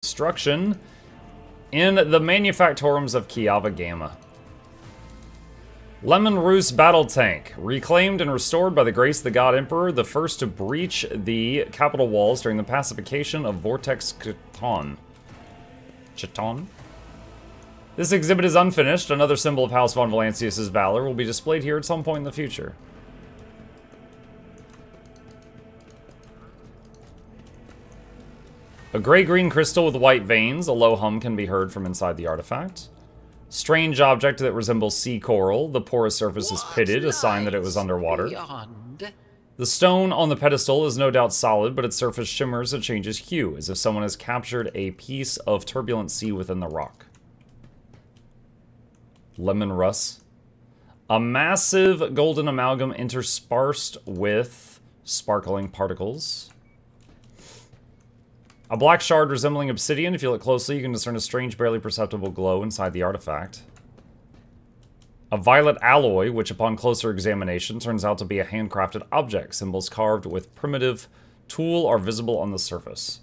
Destruction in the Manufactorums of Kiava Gamma. Lemon Roos Battle Tank. Reclaimed and restored by the grace of the God Emperor, the first to breach the capital walls during the pacification of Vortex Chiton. Chiton? This exhibit is unfinished. Another symbol of House von Valancius' valor will be displayed here at some point in the future. A gray-green crystal with white veins. A low hum can be heard from inside the artifact. Strange object that resembles sea coral. The porous surface is pitted, a sign that it was underwater. Beyond. The stone on the pedestal is no doubt solid, but its surface shimmers and changes hue, as if someone has captured a piece of turbulent sea within the rock. Lemon Russ. A massive golden amalgam interspersed with sparkling particles. A black shard resembling obsidian. If you look closely, you can discern a strange, barely perceptible glow inside the artifact. A violet alloy, which upon closer examination turns out to be a handcrafted object. Symbols carved with primitive tool are visible on the surface.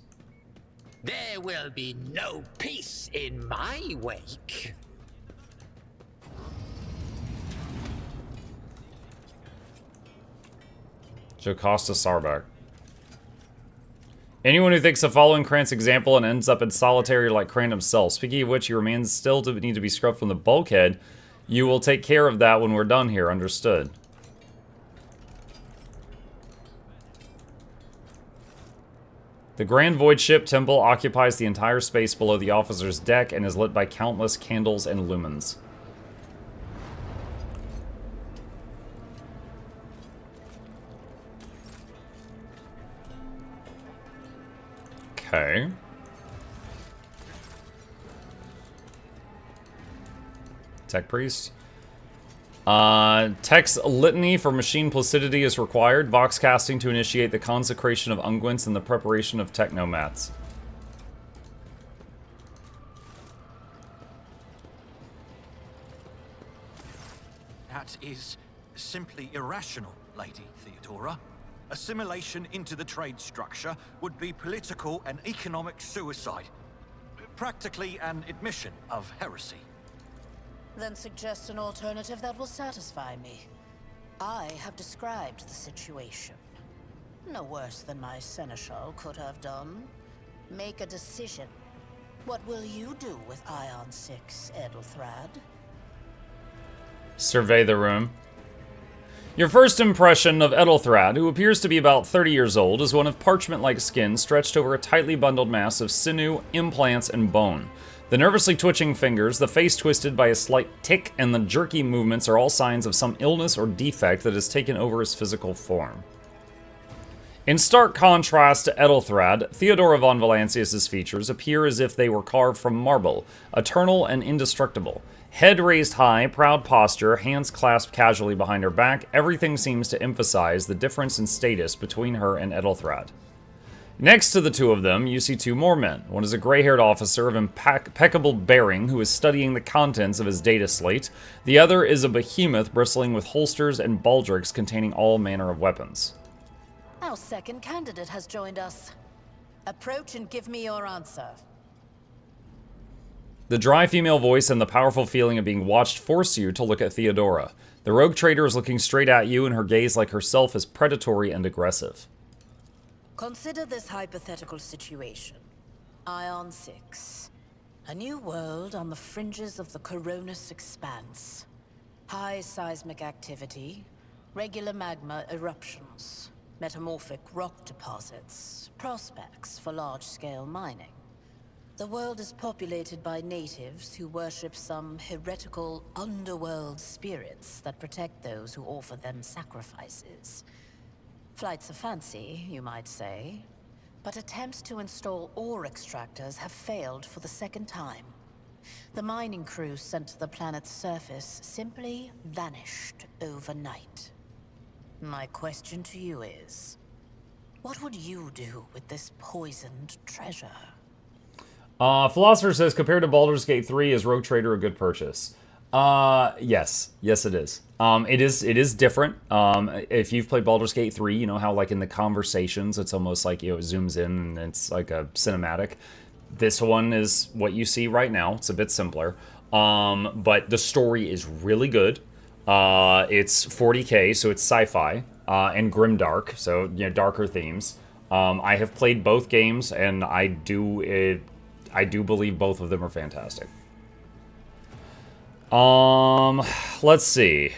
There will be no peace in my wake. Jocasta Sarbeck. Anyone who thinks of following Krant's example and ends up in solitary like Krant himself. Speaking of which, your remains still need to be scrubbed from the bulkhead. You will take care of that when we're done here, understood. The Grand Void Ship Temple occupies the entire space below the officer's deck and is lit by countless candles and lumens. Okay. Tech Priest. Tech's litany for machine placidity is required. Vox casting to initiate the consecration of unguents and the preparation of technomats. That is simply irrational, Lady Theodora. Assimilation into the trade structure would be political and economic suicide. Practically an admission of heresy. Then suggest an alternative that will satisfy me. I have described the situation. No worse than my seneschal could have done. Make a decision. What will you do with Ion 6, Edelthrad? Survey the room. Your first impression of Edelthrad, who appears to be about 30 years old, is one of parchment-like skin stretched over a tightly bundled mass of sinew, implants, and bone. The nervously twitching fingers, the face twisted by a slight tic, and the jerky movements are all signs of some illness or defect that has taken over his physical form. In stark contrast to Edelthrad, Theodora von Valancius' features appear as if they were carved from marble, eternal and indestructible. Head raised high, proud posture, hands clasped casually behind her back, everything seems to emphasize the difference in status between her and Edelthrad. Next to the two of them, you see two more men. One is a gray-haired officer of impeccable bearing who is studying the contents of his data slate. The other is a behemoth bristling with holsters and baldricks containing all manner of weapons. Our second candidate has joined us. Approach and give me your answer. The dry female voice and the powerful feeling of being watched force you to look at Theodora. The rogue trader is looking straight at you, and her gaze, like herself, is predatory and aggressive. Consider this hypothetical situation. Ion 6. A new world on the fringes of the Coronis expanse. High seismic activity, regular magma eruptions, metamorphic rock deposits, prospects for large-scale mining. The world is populated by natives who worship some heretical underworld spirits that protect those who offer them sacrifices. Flights of fancy, you might say, but attempts to install ore extractors have failed for the second time. The mining crews sent to the planet's surface simply vanished overnight. My question to you is, what would you do with this poisoned treasure? Philosopher says, compared to Baldur's Gate 3, is Rogue Trader a good purchase? Yes. Yes, it is. It is different. If you've played Baldur's Gate 3, you know how, like, in the conversations, it's almost like, you know, it zooms in and it's like a cinematic. This one is what you see right now. It's a bit simpler. But the story is really good. It's 40K, so it's sci-fi, and grimdark, so, you know, darker themes. I have played both games, and I do believe both of them are fantastic. Let's see.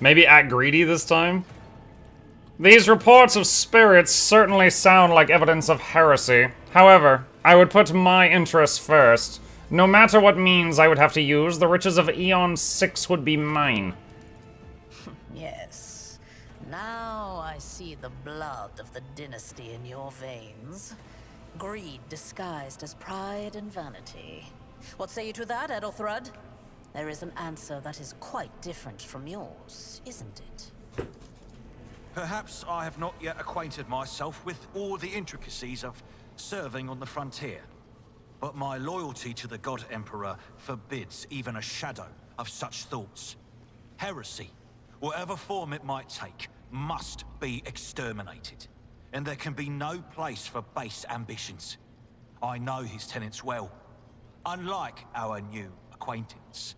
Maybe act greedy this time? These reports of spirits certainly sound like evidence of heresy. However, I would put my interests first. No matter what means I would have to use, the riches of Eon 6 would be mine. Yes. Now I see the blood of the dynasty in your veins. Greed disguised as pride and vanity. What say you to that, Edelthrud? There is an answer that is quite different from yours, isn't it? Perhaps I have not yet acquainted myself with all the intricacies of serving on the frontier. But my loyalty to the God Emperor forbids even a shadow of such thoughts. Heresy, whatever form it might take, must be exterminated. And there can be no place for base ambitions. I know his tenets well, unlike our new acquaintance.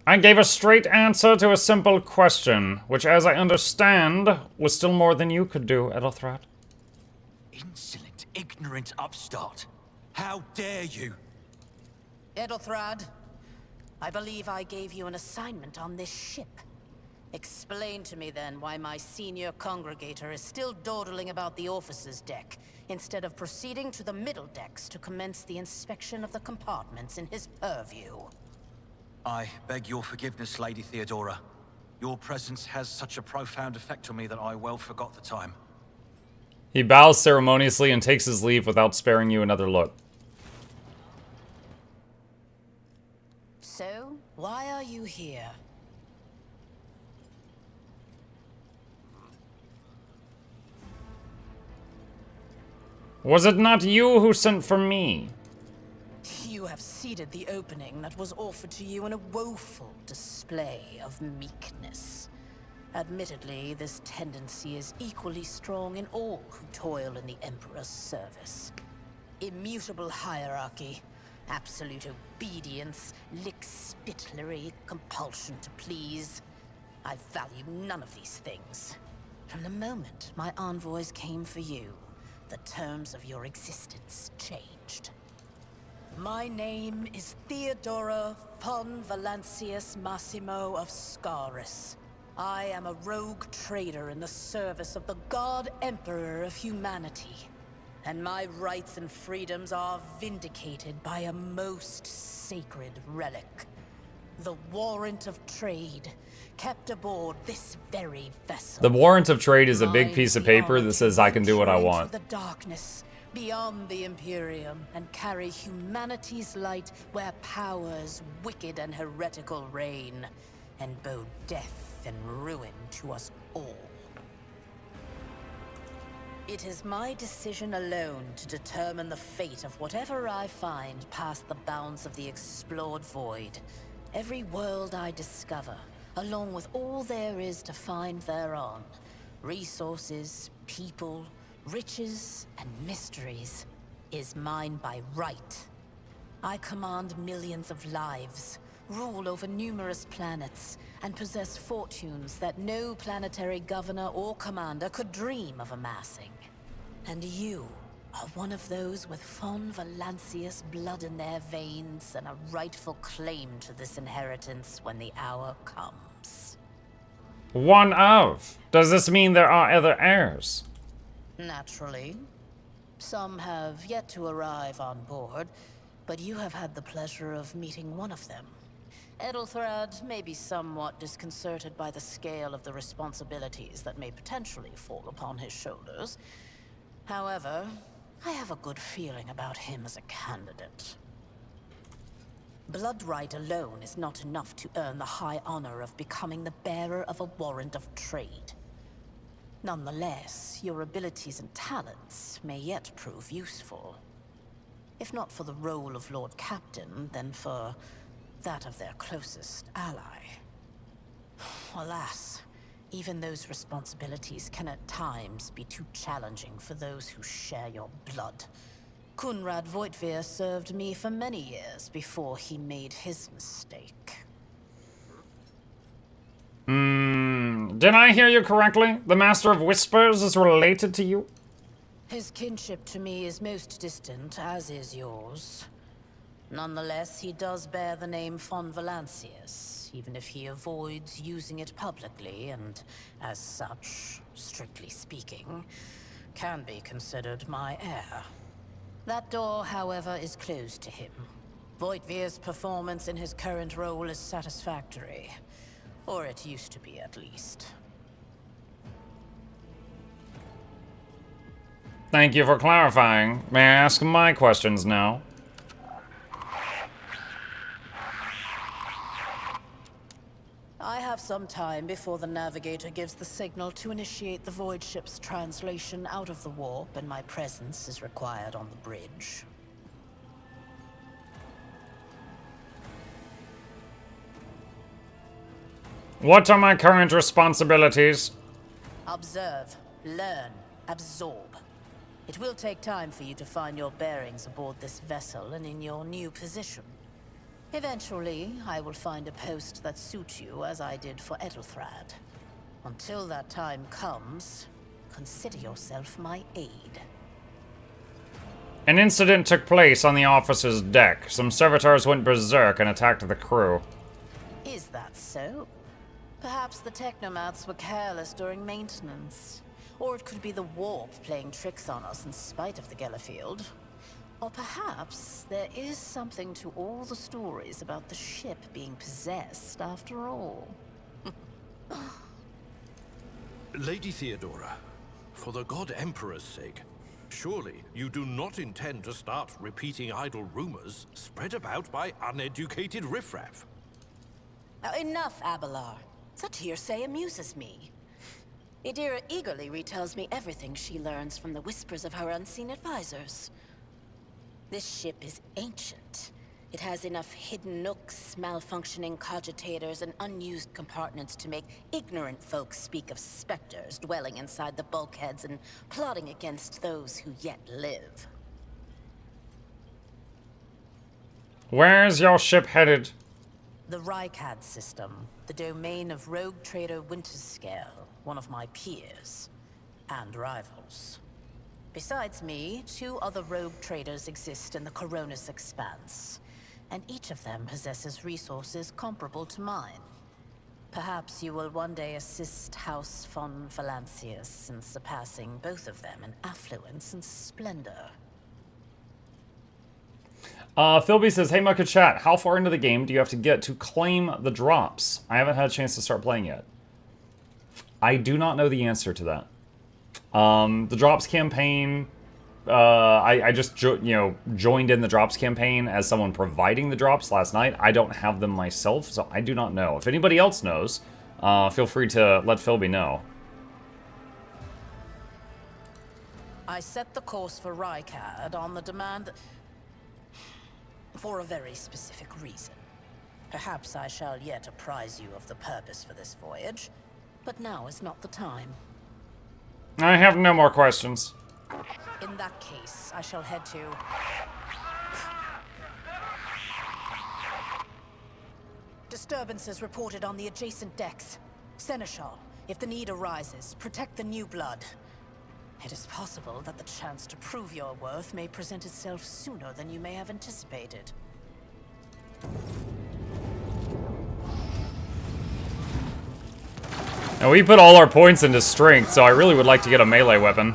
I gave a straight answer to a simple question, which, as I understand, was still more than you could do, Edelthrad. Insolent, ignorant upstart. How dare you? Edelthrad, I believe I gave you an assignment on this ship. Explain to me then why my senior congregator is still dawdling about the officer's deck, instead of proceeding to the middle decks to commence the inspection of the compartments in his purview. I beg your forgiveness, Lady Theodora. Your presence has such a profound effect on me that I well forgot the time. He bows ceremoniously and takes his leave without sparing you another look. So, why are you here? Was it not you who sent for me? You have ceded the opening that was offered to you in a woeful display of meekness. Admittedly, this tendency is equally strong in all who toil in the Emperor's service. Immutable hierarchy, absolute obedience, lickspittlery, compulsion to please. I value none of these things. From the moment my envoys came for you, the terms of your existence changed. My name is Theodora von Valancius Massimo of Scaris. I am a rogue trader in the service of the God Emperor of humanity. And my rights and freedoms are vindicated by a most sacred relic. The warrant of trade, kept aboard this very vessel. The warrant of trade is a big piece of paper that says I can do what I want. The darkness beyond the Imperium and carry humanity's light where powers wicked and heretical reign, and bow death and ruin to us all. It is my decision alone to determine the fate of whatever I find past the bounds of the explored void. Every world I discover, along with all there is to find thereon, resources, people, riches, and mysteries, is mine by right. I command millions of lives, rule over numerous planets, and possess fortunes that no planetary governor or commander could dream of amassing. And you are one of those with von Valancius blood in their veins and a rightful claim to this inheritance when the hour comes. One of? Does this mean there are other heirs? Naturally. Some have yet to arrive on board, but you have had the pleasure of meeting one of them. Ethelthrad may be somewhat disconcerted by the scale of the responsibilities that may potentially fall upon his shoulders. However, I have a good feeling about him as a candidate. Blood right alone is not enough to earn the high honor of becoming the bearer of a warrant of trade. Nonetheless, your abilities and talents may yet prove useful. If not for the role of Lord Captain, then for that of their closest ally. Alas, even those responsibilities can at times be too challenging for those who share your blood. Kunrad Voitvir served me for many years before he made his mistake. Did I hear you correctly? The Master of Whispers is related to you? His kinship to me is most distant, as is yours. Nonetheless, he does bear the name von Valancius, even if he avoids using it publicly, and as such, strictly speaking, can be considered my heir. That door, however, is closed to him. Voitvir's performance in his current role is satisfactory. Or it used to be, at least. Thank you for clarifying. May I ask my questions now? I have some time before the Navigator gives the signal to initiate the Void Ship's translation out of the warp, and my presence is required on the bridge. What are my current responsibilities? Observe, learn, absorb. It will take time for you to find your bearings aboard this vessel and in your new position. Eventually, I will find a post that suits you as I did for Ethelthrad. Until that time comes, consider yourself my aide. An incident took place on the officer's deck. Some servitors went berserk and attacked the crew. Is that so? Perhaps the technomats were careless during maintenance. Or it could be the warp playing tricks on us in spite of the Gellerfield. Or perhaps there is something to all the stories about the ship being possessed after all. Lady Theodora, for the God Emperor's sake, surely you do not intend to start repeating idle rumors spread about by uneducated riffraff. Now enough, Abelard. Such hearsay amuses me. Idira eagerly retells me everything she learns from the whispers of her unseen advisors. This ship is ancient. It has enough hidden nooks, malfunctioning cogitators, and unused compartments to make ignorant folks speak of specters dwelling inside the bulkheads and plotting against those who yet live. Where's your ship headed? The Rykad system, the domain of rogue trader Winterscale, one of my peers, and rivals. Besides me, 2 other rogue traders exist in the Coronis Expanse, and each of them possesses resources comparable to mine. Perhaps you will one day assist House von Valancius in surpassing both of them in affluence and splendor. Philby says, hey Muka Chat, how far into the game do you have to get to claim the drops? I haven't had a chance to start playing yet. I do not know the answer to that. The drops campaign, I just joined in the drops campaign as someone providing the drops last night. I don't have them myself, so I do not know. If anybody else knows, feel free to let Philby know. I set the course for Rykad on the demand for a very specific reason. Perhaps I shall yet apprise you of the purpose for this voyage, but now is not the time. I have no more questions. In that case, I shall head to... Disturbances reported on the adjacent decks. Seneschal, if the need arises, protect the new blood. It is possible that the chance to prove your worth may present itself sooner than you may have anticipated. Now we put all our points into strength, so I really would like to get a melee weapon.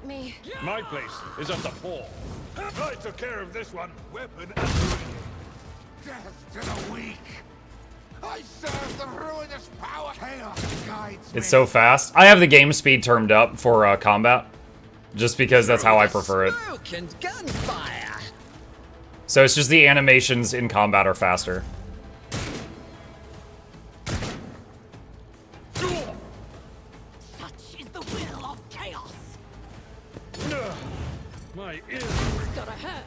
me. My place is at the fore. I took care of this one. Weapon and ready. Death to the weak. I serve the ruinous power. Chaos guides me. It's so fast. I have the game speed turned up for combat, just because that's how I prefer it. Smoke and gunfire. So it's just the animations in combat are faster. Such is the will of chaos. My ears. Gotta hurt.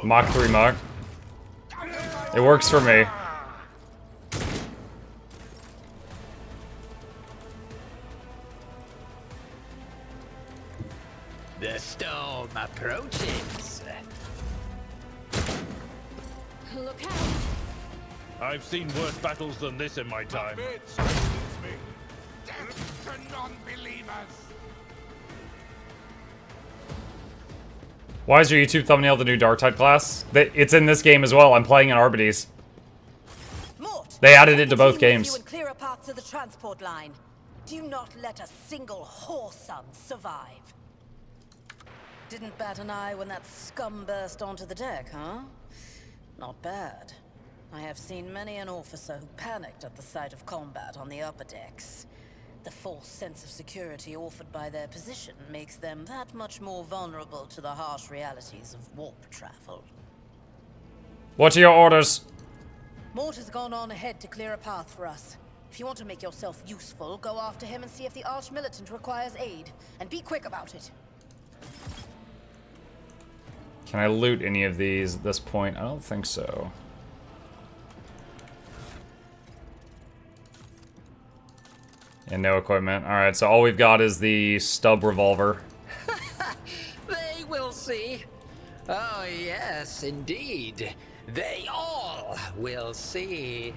Mach 3 Mach. It works for me. The storm approaches. Look out. I've seen worse battles than this in my time. Death to non-believers. Why is your YouTube thumbnail the new Darktide class? It's in this game as well. I'm playing in Arbides. Mort, They added it to take both the team with games. you and clear a path to the transport line. Do not let a single whoreson survive. Didn't bat an eye when that scum burst onto the deck, huh? Not bad. I have seen many an officer who panicked at the sight of combat on the upper decks. The false sense of security offered by their position makes them that much more vulnerable to the harsh realities of warp travel. What are your orders? Mort has gone on ahead to clear a path for us. If you want to make yourself useful, go after him and see if the Arch-Militant requires aid. And be quick about it. Can I loot any of these at this point? I don't think so. And no equipment. Alright, so all we've got is the stub revolver. They will see. Oh, yes, indeed. They all will see.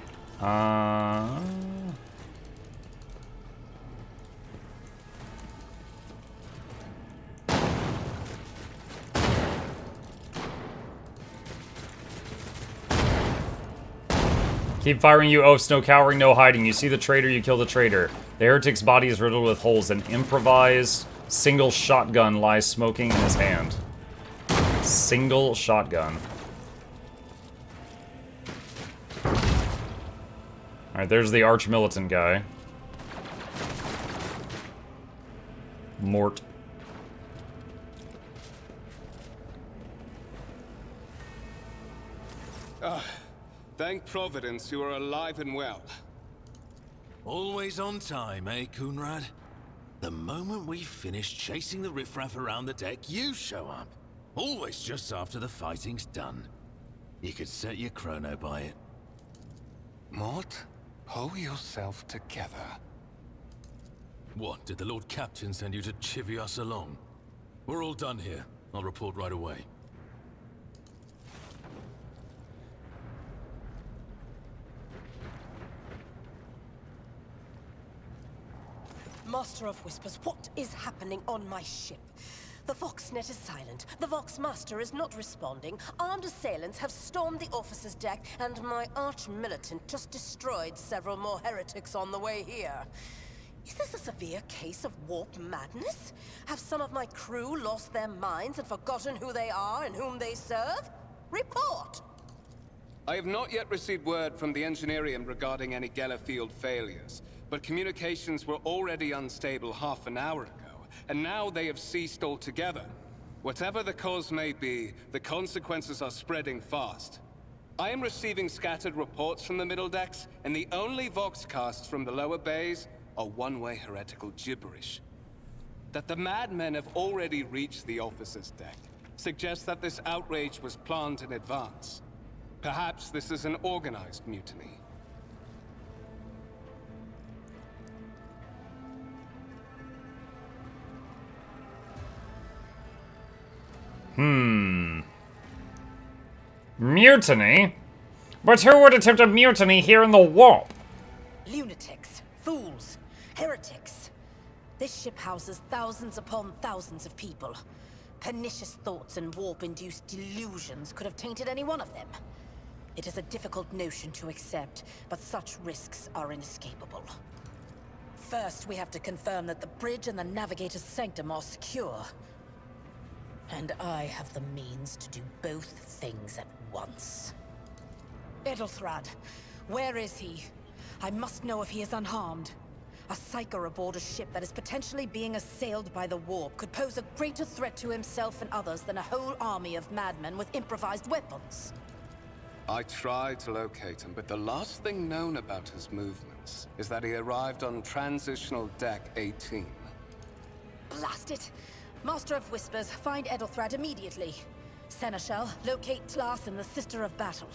Keep firing, you oafs. No cowering, no hiding. You see the traitor, you kill the traitor. The heretic's body is riddled with holes. An improvised single shotgun lies smoking in his hand. Single shotgun. Alright, there's the Arch-Militant guy. Mort. Thank Providence you are alive and well. Always on time, eh, Kunrad? The moment we finish chasing the riffraff around the deck, you show up. Always just after the fighting's done. You could set your chrono by it. Mort, pull yourself together. What, did the Lord Captain send you to chivvy us along? We're all done here. I'll report right away. Master of Whispers, what is happening on my ship? The Voxnet is silent. The Voxmaster is not responding. Armed assailants have stormed the officer's deck, and my Arch-Militant just destroyed several more heretics on the way here. Is this a severe case of warp madness? Have some of my crew lost their minds and forgotten who they are and whom they serve? Report! I have not yet received word from the Engineerium regarding any Gellerfield failures, but communications were already unstable half an hour ago, and now they have ceased altogether. Whatever the cause may be, the consequences are spreading fast. I am receiving scattered reports from the middle decks, and the only voxcasts from the lower bays are one-way heretical gibberish. That the madmen have already reached the officer's deck suggests that this outrage was planned in advance. Perhaps this is an organized mutiny. Mutiny? But who would attempt a mutiny here in the warp? Lunatics, fools, heretics. This ship houses thousands upon thousands of people. Pernicious thoughts and warp-induced delusions could have tainted any one of them. It is a difficult notion to accept, but such risks are inescapable. First, we have to confirm that the bridge and the Navigator's Sanctum are secure. And I have the means to do both things at once. Edelthrad, where is he? I must know if he is unharmed. A psyker aboard a ship that is potentially being assailed by the warp could pose a greater threat to himself and others than a whole army of madmen with improvised weapons. I tried to locate him, but the last thing known about his movements is that he arrived on Transitional Deck 18. Blast it! Master of Whispers, find Edelthrad immediately. Seneschal, locate Tlas and the Sister of Battle.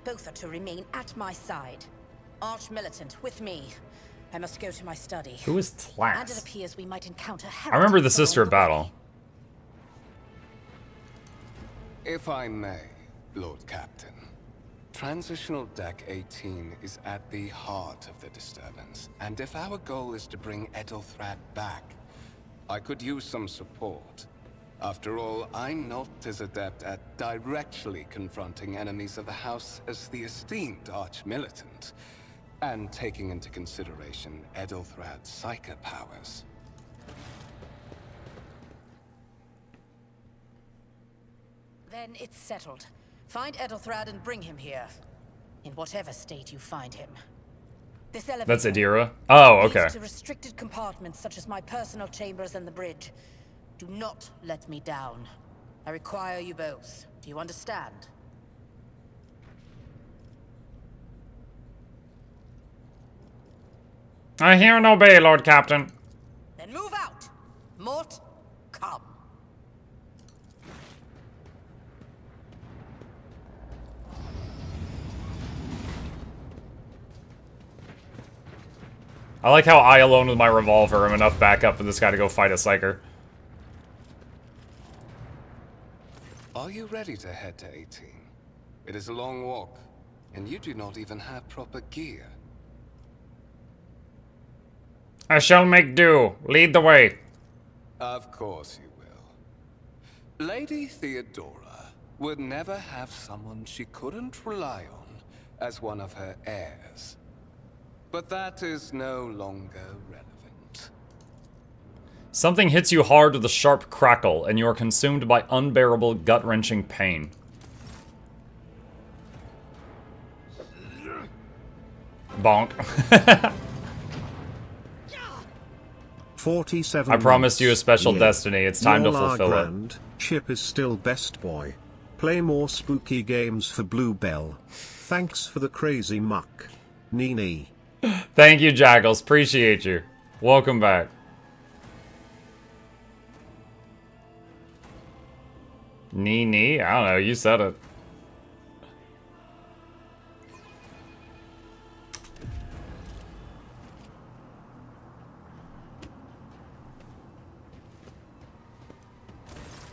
Both are to remain at my side. Arch-Militant, with me. I must go to my study. Who is And it Tlas? appears we might encounter I remember the heretics Sister of along the way. Battle. If I may, Lord Captain. Transitional Deck 18 is at the heart of the disturbance, and if our goal is to bring Edelthrad back, I could use some support. After all, I'm not as adept at directly confronting enemies of the House as the esteemed Arch-Militant, and taking into consideration Edelthrad's psychic powers. Then it's settled. Find Edelthrad and bring him here. In whatever state you find him. This elevator That's Adira? Oh, leads okay. to restricted compartments such as my personal chambers and the bridge. Do not let me down. I require you both. Do you understand? I hear and obey, Lord Captain. Then move out! Mort, come. I like how I alone with my revolver am enough backup for this guy to go fight a psyker. Are you ready to head to 18? It is a long walk, and you do not even have proper gear. I shall make do. Lead the way. Of course you will. Lady Theodora would never have someone she couldn't rely on as one of her heirs. But that is no longer relevant. Something hits you hard with a sharp crackle, and you are consumed by unbearable, gut-wrenching pain. Bonk. 47 I promised you a months. special Yeah. destiny. It's time to Y'all are fulfill it. grand. Chip is still best boy. Play more spooky games for Bluebell. Thanks for the crazy muck. Nini. Thank you, Jackals. Appreciate you. Welcome back. Nee? I don't know. You said it.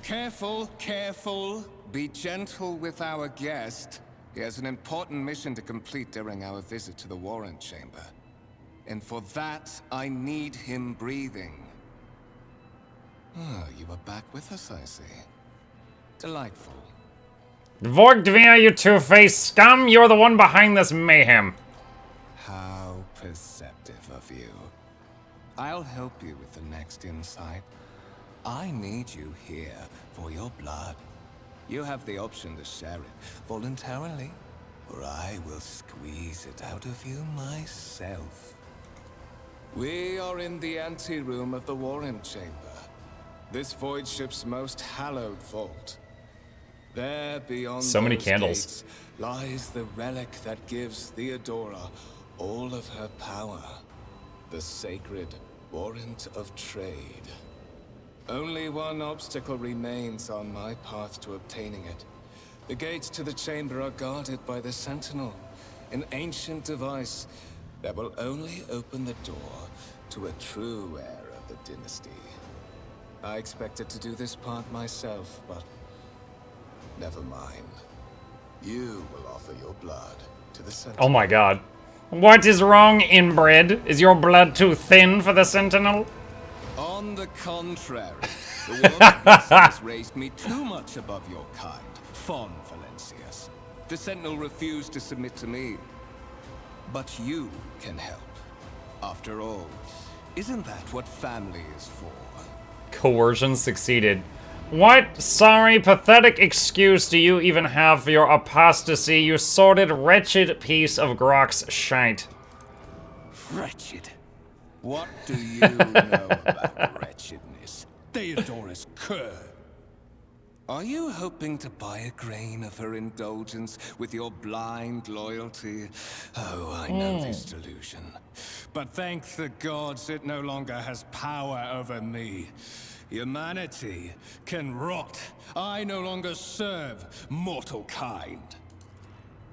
Careful, careful. Be gentle with our guest. He has an important mission to complete during our visit to the Warrant Chamber. And for that, I need him breathing. Ah, you are back with us, I see. Delightful. Vorgdvir, you two-faced scum! You're the one behind this mayhem. How perceptive of you. I'll help you with the next insight. I need you here for your blood. You have the option to share it voluntarily, or I will squeeze it out of you myself. We are in the anteroom of the Warrant Chamber, this void ship's most hallowed vault. There, beyond So many those candles. gates, lies the relic that gives Theodora all of her power. The sacred Warrant of Trade. Only one obstacle remains on my path to obtaining it. The gates to the chamber are guarded by the Sentinel, an ancient device that will only open the door to a true heir of the dynasty. I expected to do this part myself, but never mind. You will offer your blood to the Sentinel. Oh my god. What is wrong, inbred? Is your blood too thin for the Sentinel? On the contrary, the world has raised me too much above your kind, Fon Valencius. The Sentinel refused to submit to me. But you can help. After all, Isn't that what family is for? Coercion succeeded. What sorry, pathetic excuse do you even have for your apostasy, you sordid, wretched piece of Grok's shite? Wretched? What do you know about wretchedness? Theodora's cur. Are you hoping to buy a grain of her indulgence with your blind loyalty? Oh, I know this delusion. But thank the gods it no longer has power over me. Humanity can rot. I no longer serve mortal kind.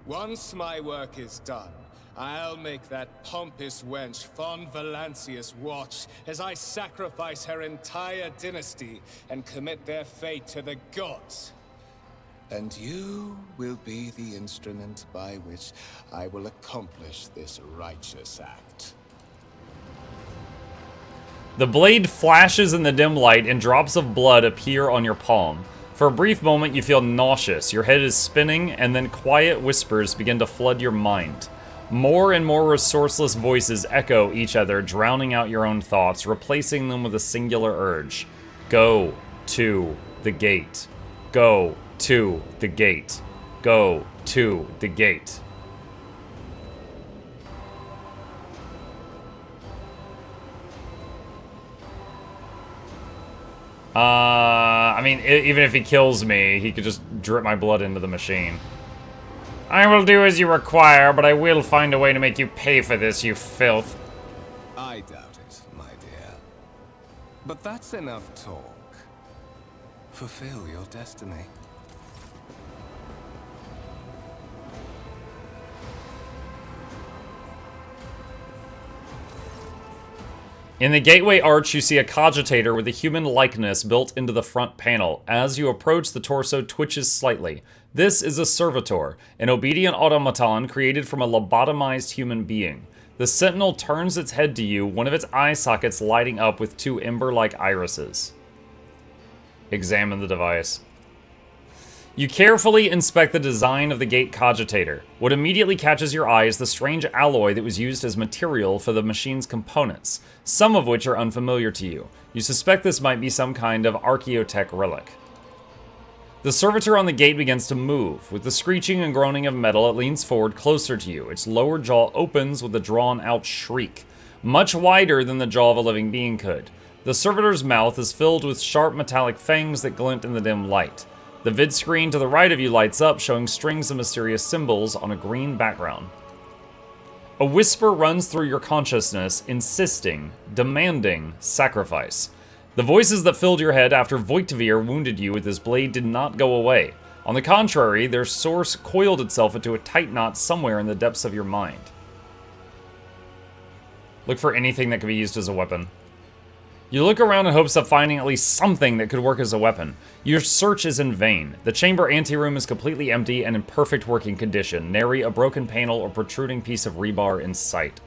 Once my work is done, I'll make that pompous wench Von Valancius watch as I sacrifice her entire dynasty and commit their fate to the gods. And you will be the instrument by which I will accomplish this righteous act. The blade flashes in the dim light and drops of blood appear on your palm. For a brief moment you feel nauseous, your head is spinning, and then quiet whispers begin to flood your mind. More and more resourceless voices echo each other, drowning out your own thoughts, replacing them with a singular urge. Go to the gate. Go to the gate. Go to the gate. I mean, even if he kills me, he could just drip my blood into the machine. I will do as you require, but I will find a way to make you pay for this, you filth. I doubt it, my dear. But that's enough talk. Fulfill your destiny. In the gateway arch, you see a cogitator with a human likeness built into the front panel. As you approach, the torso twitches slightly. This is a servitor, an obedient automaton created from a lobotomized human being. The sentinel turns its head to you, one of its eye sockets lighting up with two ember-like irises. Examine the device. You carefully inspect the design of the gate cogitator. What immediately catches your eye is the strange alloy that was used as material for the machine's components, some of which are unfamiliar to you. You suspect this might be some kind of archaeotech relic. The servitor on the gate begins to move. With the screeching and groaning of metal, it leans forward closer to you. Its lower jaw opens with a drawn-out shriek, much wider than the jaw of a living being could. The servitor's mouth is filled with sharp metallic fangs that glint in the dim light. The vid screen to the right of you lights up, showing strings of mysterious symbols on a green background. A whisper runs through your consciousness, insisting, demanding sacrifice. The voices that filled your head after Voigtavir wounded you with his blade did not go away. On the contrary, their source coiled itself into a tight knot somewhere in the depths of your mind. Look for anything that could be used as a weapon. You look around in hopes of finding at least something that could work as a weapon. Your search is in vain. The chamber anteroom is completely empty and in perfect working condition, nary a broken panel or protruding piece of rebar in sight.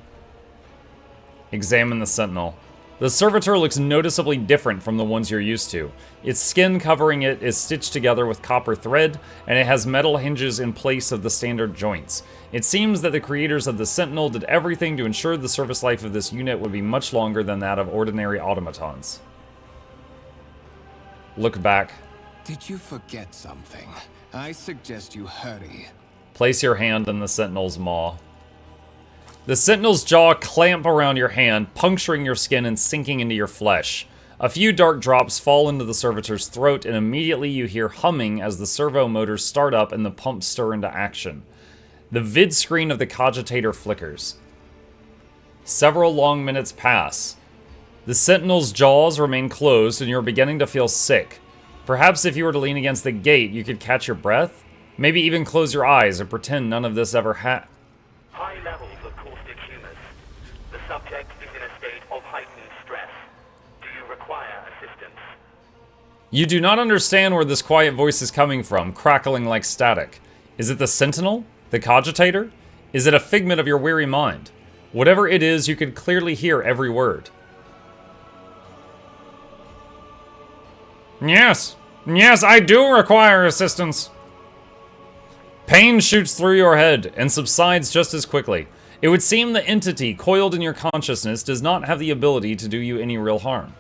Examine the sentinel. The servitor looks noticeably different from the ones you're used to. Its skin covering it is stitched together with copper thread, and it has metal hinges in place of the standard joints. It seems that the creators of the Sentinel did everything to ensure the service life of this unit would be much longer than that of ordinary automatons. Look back. Did you forget something? I suggest you hurry. Place your hand in the Sentinel's maw. The Sentinel's jaw clamp around your hand, puncturing your skin and sinking into your flesh. A few dark drops fall into the servitor's throat, and immediately you hear humming as the servo motors start up and the pumps stir into action. The vid screen of the cogitator flickers. Several long minutes pass. The Sentinel's jaws remain closed, and you're beginning to feel sick. Perhaps if you were to lean against the gate, you could catch your breath? Maybe even close your eyes and pretend none of this ever happened. High levels of caustic humus. The subject is in a state of heightened stress. Do you require assistance? You do not understand where this quiet voice is coming from, crackling like static. Is it the Sentinel? The cogitator? Is it a figment of your weary mind? Whatever it is, you can clearly hear every word. Yes, I do require assistance. Pain shoots through your head and subsides just as quickly. It would seem the entity coiled in your consciousness does not have the ability to do you any real harm.